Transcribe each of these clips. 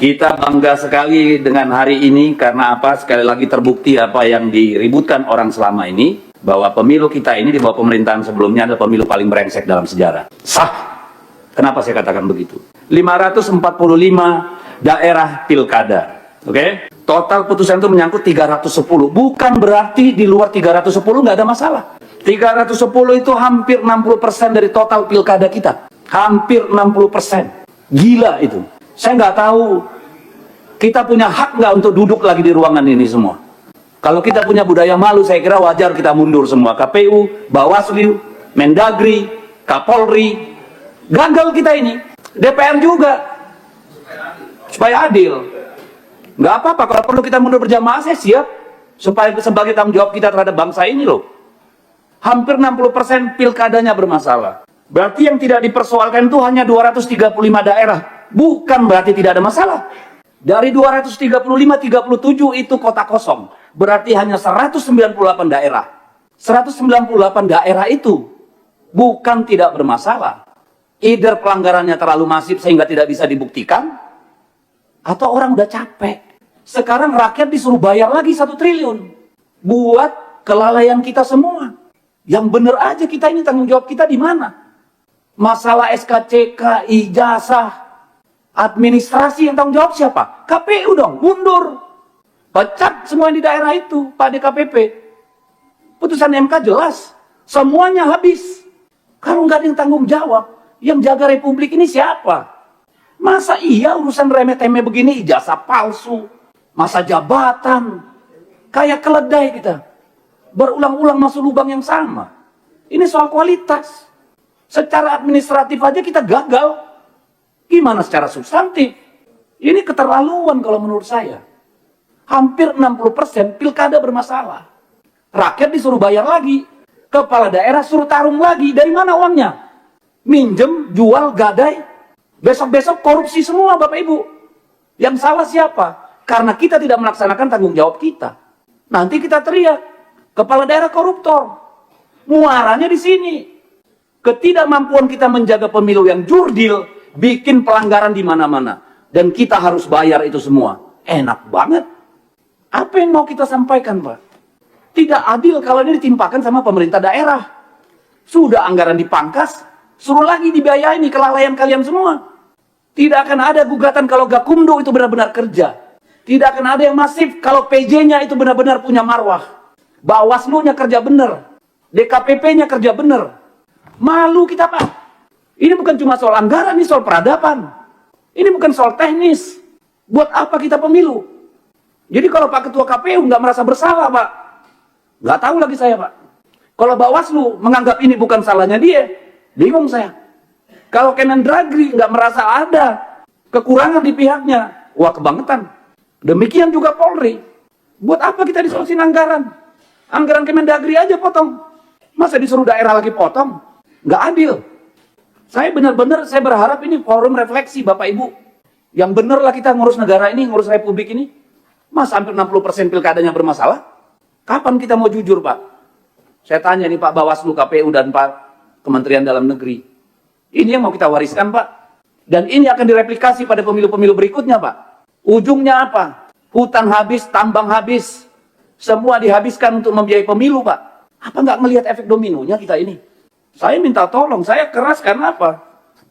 Kita bangga sekali dengan hari ini karena apa? Sekali lagi terbukti apa yang diributkan orang selama ini, bahwa pemilu kita ini di bawah pemerintahan sebelumnya adalah pemilu paling brengsek dalam sejarah. Sah. Kenapa saya katakan begitu? 545 daerah pilkada. Oke? Total putusan itu menyangkut 310. Bukan berarti di luar 310 nggak ada masalah. 310 itu hampir 60% dari total pilkada kita. Hampir 60%. Gila itu. Saya nggak tahu kita punya hak nggak untuk duduk lagi di ruangan ini semua. Kalau kita punya budaya malu, saya kira wajar kita mundur semua. KPU, Bawaslu, Mendagri, Kapolri. Gagal kita ini. DPR juga. Supaya adil. Nggak apa-apa, kalau perlu kita mundur berjamaah, saya siap. Supaya sebagai tanggung jawab kita terhadap bangsa ini loh. Hampir 60% pilkadanya bermasalah. Berarti yang tidak dipersoalkan itu hanya 235 daerah. Bukan berarti tidak ada masalah. Dari 235, 37 itu kota kosong. Berarti hanya 198 daerah. 198 daerah itu bukan tidak bermasalah. Either pelanggarannya terlalu masif sehingga tidak bisa dibuktikan, atau orang udah capek. Sekarang rakyat disuruh bayar lagi 1 triliun. Buat kelalaian kita semua. Yang bener aja kita ini, tanggung jawab kita di mana? Masalah SKCK, ijazah, administrasi yang tanggung jawab siapa? KPU dong, mundur. Pecat semua di daerah itu, Pak DKPP. Putusan MK jelas, semuanya habis. Kalau nggak ada yang tanggung jawab, yang jaga republik ini siapa? Masa iya urusan remeh-temeh begini, ijazah palsu, masa jabatan, kayak keledai kita. Berulang-ulang masuk lubang yang sama. Ini soal kualitas. Secara administratif aja kita gagal. Gimana secara substantif? Ini keterlaluan kalau menurut saya. Hampir 60% pilkada bermasalah. Rakyat disuruh bayar lagi. Kepala daerah suruh tarung lagi. Dari mana uangnya? Minjem, jual, gadai. Besok-besok korupsi semua Bapak Ibu. Yang salah siapa? Karena kita tidak melaksanakan tanggung jawab kita. Nanti kita teriak, kepala daerah koruptor. Muaranya di sini. Ketidakmampuan kita menjaga pemilu yang jurdil, bikin pelanggaran di mana-mana. Dan kita harus bayar itu semua. Enak banget. Apa yang mau kita sampaikan, Pak? Tidak adil kalau ini ditimpakan sama pemerintah daerah. Sudah anggaran dipangkas, suruh lagi dibiayai nih kelalaian kalian semua. Tidak akan ada gugatan kalau Gakumdu itu benar-benar kerja. Tidak akan ada yang masif kalau PJ-nya itu benar-benar punya marwah. Bawaslu-nya kerja benar. DKPP-nya kerja benar. Malu kita, Pak. Ini bukan cuma soal anggaran, ini soal peradaban. Ini bukan soal teknis. Buat apa kita pemilu? Jadi kalau Pak Ketua KPU nggak merasa bersalah, Pak. Nggak tahu lagi saya, Pak. Kalau Bawaslu menganggap ini bukan salahnya dia, bingung saya. Kalau Kemendagri nggak merasa ada kekurangan di pihaknya, wah kebangetan. Demikian juga Polri. Buat apa kita diskusi anggaran? Anggaran Kemendagri aja potong. Masa disuruh daerah lagi potong? Nggak adil. Saya benar-benar, saya berharap ini forum refleksi Bapak Ibu. Yang benar lah kita ngurus negara ini, ngurus republik ini. Masa hampir 60% pilkadanya bermasalah? Kapan kita mau jujur, Pak? Saya tanya nih Pak Bawaslu, KPU, dan Pak Kementerian Dalam Negeri. Ini yang mau kita wariskan, Pak. Dan ini akan direplikasi pada pemilu-pemilu berikutnya, Pak. Ujungnya apa? Hutan habis, tambang habis. Semua dihabiskan untuk membiayai pemilu, Pak. Apa nggak melihat efek dominonya kita ini? Saya minta tolong, saya keras karena apa?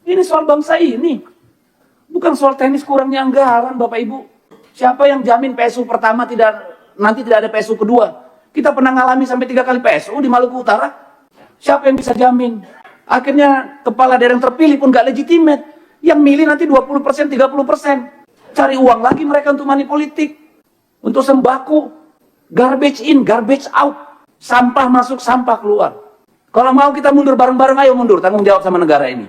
Ini soal bangsa ini. Bukan soal teknis kurangnya anggaran, Bapak Ibu. Siapa yang jamin PSU pertama nanti tidak ada PSU kedua? Kita pernah ngalami sampai 3 kali PSU di Maluku Utara. Siapa yang bisa jamin? Akhirnya kepala daerah yang terpilih pun nggak legitimate. Yang milih nanti 20%, 30%. Cari uang lagi mereka untuk money politik. Untuk sembako. Garbage in, garbage out. Sampah masuk, sampah keluar. Kalau mau kita mundur bareng-bareng, ayo mundur. Tanggung jawab sama negara ini.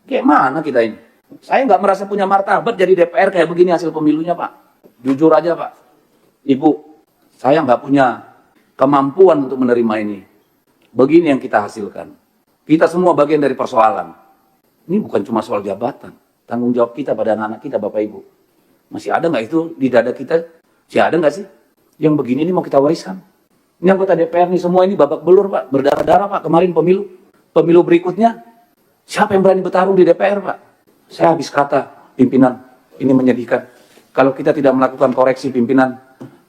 Kayak mana kita ini? Saya nggak merasa punya martabat jadi DPR kayak begini hasil pemilunya, Pak. Jujur aja, Pak. Ibu, saya nggak punya kemampuan untuk menerima ini. Begini yang kita hasilkan. Kita semua bagian dari persoalan. Ini bukan cuma soal jabatan. Tanggung jawab kita pada anak-anak kita, Bapak Ibu. Masih ada nggak itu di dada kita? Masih ada nggak sih? Yang begini ini mau kita wariskan? Ini anggota DPR nih semua ini babak belur, Pak. Berdarah-darah, Pak. Kemarin pemilu. Pemilu berikutnya, siapa yang berani bertarung di DPR, Pak? Saya habis kata, pimpinan, ini menyedihkan. Kalau kita tidak melakukan koreksi pimpinan,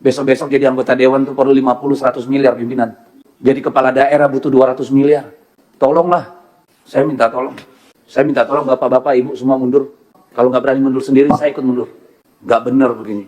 besok-besok jadi anggota dewan tuh perlu 50-100 miliar pimpinan. Jadi kepala daerah butuh 200 miliar. Tolonglah, saya minta tolong. Saya minta tolong bapak-bapak, ibu semua mundur. Kalau nggak berani mundur sendiri, saya ikut mundur. Nggak benar begini.